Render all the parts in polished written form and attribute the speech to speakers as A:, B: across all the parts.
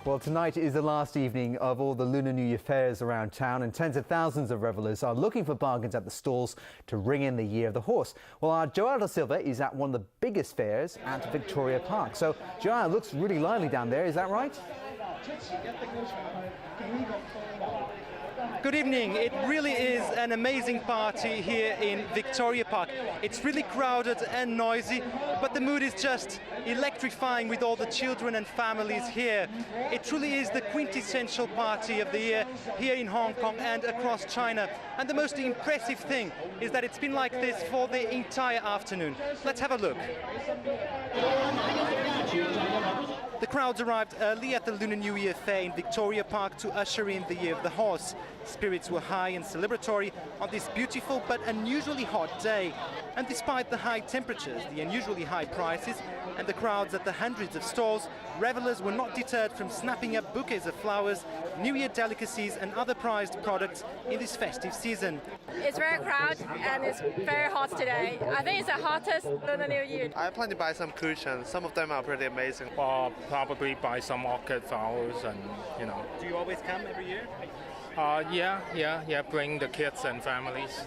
A: Well, tonight is the last evening of all the Lunar New Year fairs around town, and tens of thousands of revellers are looking for bargains at the stalls to ring in the Year of the Horse. Well, our Joao da Silva is at one of the biggest fairs at Victoria Park. So, Joao, it looks really lively down there, is that right?
B: Good evening. It really is an amazing party here in Victoria Park. It's really crowded and noisy, but the mood is just electrifying with all the children and families here. It truly is the quintessential party of the year here in Hong Kong and across China. And the most impressive thing is that it's been like this for the entire afternoon. Let's have a look. The crowds arrived early at the Lunar New Year fair in Victoria Park to usher in the Year of the Horse. Spirits were high and celebratory on this beautiful but unusually hot day. And despite the high temperatures, the unusually high prices, and the crowds at the hundreds of stalls, revellers were not deterred from snapping up bouquets of flowers, New Year delicacies and other prized products in this festive season.
C: It's very crowded and it's very hot today. I think it's the hottest Lunar New Year.
D: I plan to buy some cushions. Some of them are pretty amazing.
E: Probably buy some orchid flowers and, you know.
B: Do you always come every year?
E: Yeah, bring the kids and families.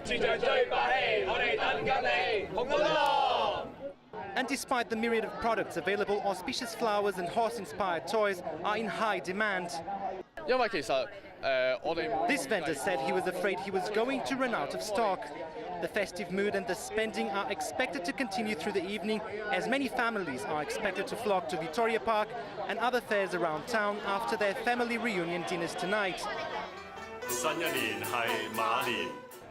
B: And despite the myriad of products available, auspicious flowers and horse-inspired toys are in high demand. This vendor said he was afraid he was going to run out of stock. The festive mood and the spending are expected to continue through the evening, as many families are expected to flock to Victoria Park and other fairs around town after their family reunion dinners tonight.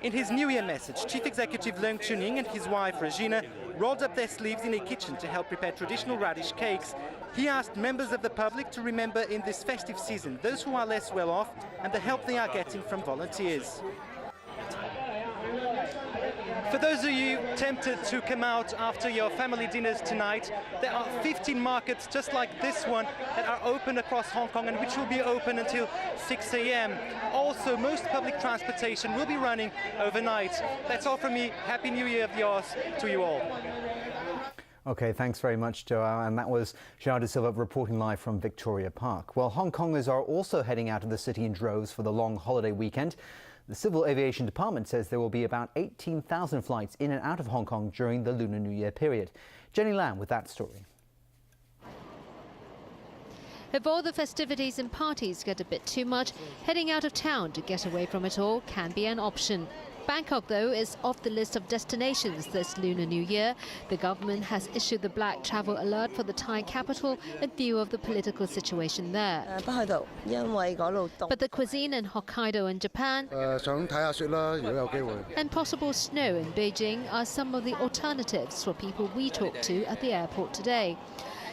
B: In his New Year message, Chief Executive Leung Chun-ying and his wife Regina rolled up their sleeves in a kitchen to help prepare traditional radish cakes. He asked members of the public to remember in this festive season those who are less well off and the help they are getting from volunteers. For those of you tempted to come out after your family dinners tonight, there are 15 markets just like this one that are open across Hong Kong and which will be open until 6 a.m. Also, most public transportation will be running overnight. That's all from me. Happy New Year of yours to you all.
A: OK, thanks very much, Joao. And that was Joao da Silva reporting live from Victoria Park. Well, Hong Kongers are also heading out of the city in droves for the long holiday weekend. The Civil Aviation Department says there will be about 18,000 flights in and out of Hong Kong during the Lunar New Year period. Jenny Lam with that story.
F: If all the festivities and parties get a bit too much, heading out of town to get away from it all can be an option. Bangkok, though, is off the list of destinations this Lunar New Year. The government has issued the black travel alert for the Thai capital in view of the political situation there. But the cuisine in Hokkaido and Japan and possible snow in Beijing are some of the alternatives for people we talked to at the airport today.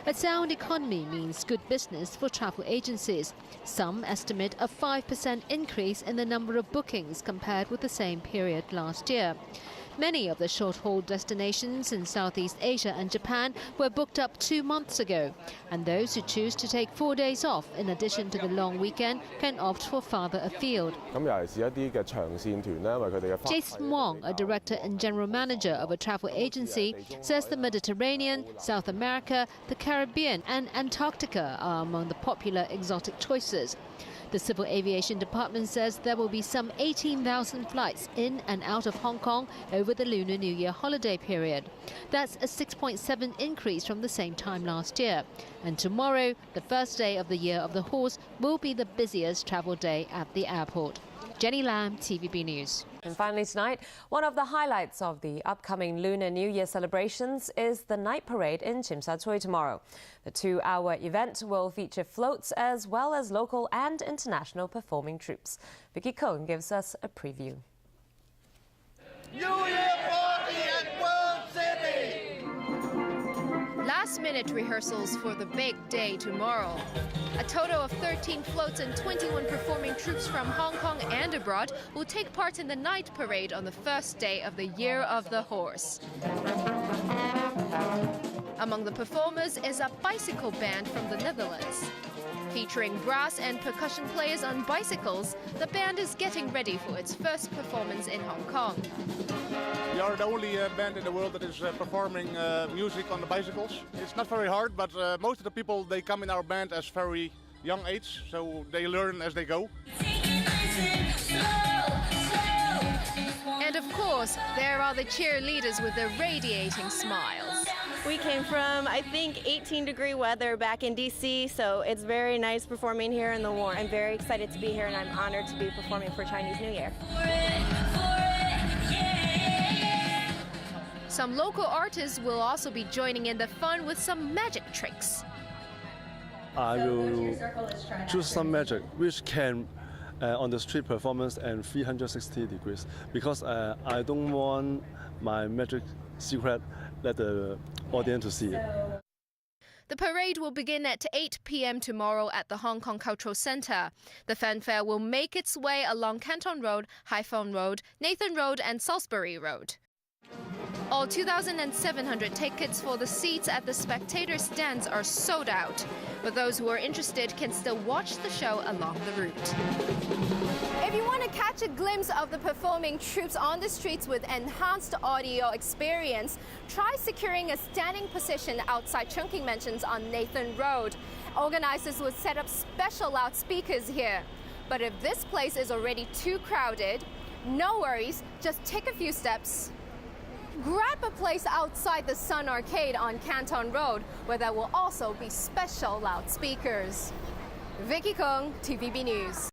F: A sound economy means good business for travel agencies. Some estimate a 5% increase in the number of bookings compared with the same period last year. Many of the short-haul destinations in Southeast Asia and Japan were booked up 2 months ago, and those who choose to take 4 days off in addition to the long weekend can opt for farther afield. Jason Wong, a director and general manager of a travel agency, says the Mediterranean, South America, the Caribbean and Antarctica are among the popular exotic choices. The Civil Aviation Department says there will be some 18,000 flights in and out of Hong Kong over the Lunar New Year holiday period. That's a 6.7% increase from the same time last year. And tomorrow, the first day of the Year of the Horse, will be the busiest travel day at the airport. Jenny Lam, TVB News.
G: And finally tonight, one of the highlights of the upcoming Lunar New Year celebrations is the night parade in Tsim Sha Tsui tomorrow. The 2-hour event will feature floats as well as local and international performing troops. Vicky Cohn gives us a preview.
H: New Year party at World City!
C: Last-minute rehearsals for the big day tomorrow. A total of 13 floats and 21 performing troops from Hong Kong and abroad will take part in the night parade on the first day of the Year of the Horse. Among the performers is a bicycle band from the Netherlands. Featuring brass and percussion players on bicycles, the band is getting ready for its first performance in Hong Kong.
I: We are the only band in the world that is performing music on the bicycles. It's not very hard, but most of the people, they come in our band as very young age, so they learn as they go.
C: And of course, there are the cheerleaders with their radiating smiles.
J: We came from, I think, 18-degree weather back in DC, so it's very nice performing here in the warm. I'm very excited to be here, and I'm honored to be performing for Chinese New Year.
C: Some local artists will also be joining in the fun with some magic tricks.
K: I will choose some magic which can on the street performance and 360 degrees, because I don't want my magic secret let the audience to see.
C: The parade will begin at 8 p.m. tomorrow at the Hong Kong Cultural Centre. The fanfare will make its way along Canton Road, Haiphong Road, Nathan Road and Salisbury Road. All 2,700 tickets for the seats at the spectator stands are sold out, but those who are interested can still watch the show along the route.
L: If you want to catch a glimpse of the performing troops on the streets with enhanced audio experience, try securing a standing position outside Chungking Mansions on Nathan Road. Organizers will set up special loudspeakers here. But if this place is already too crowded, no worries, just take a few steps. Grab a place outside the Sun Arcade on Canton Road, where there will also be special loudspeakers. Vicky Kung, TVB News.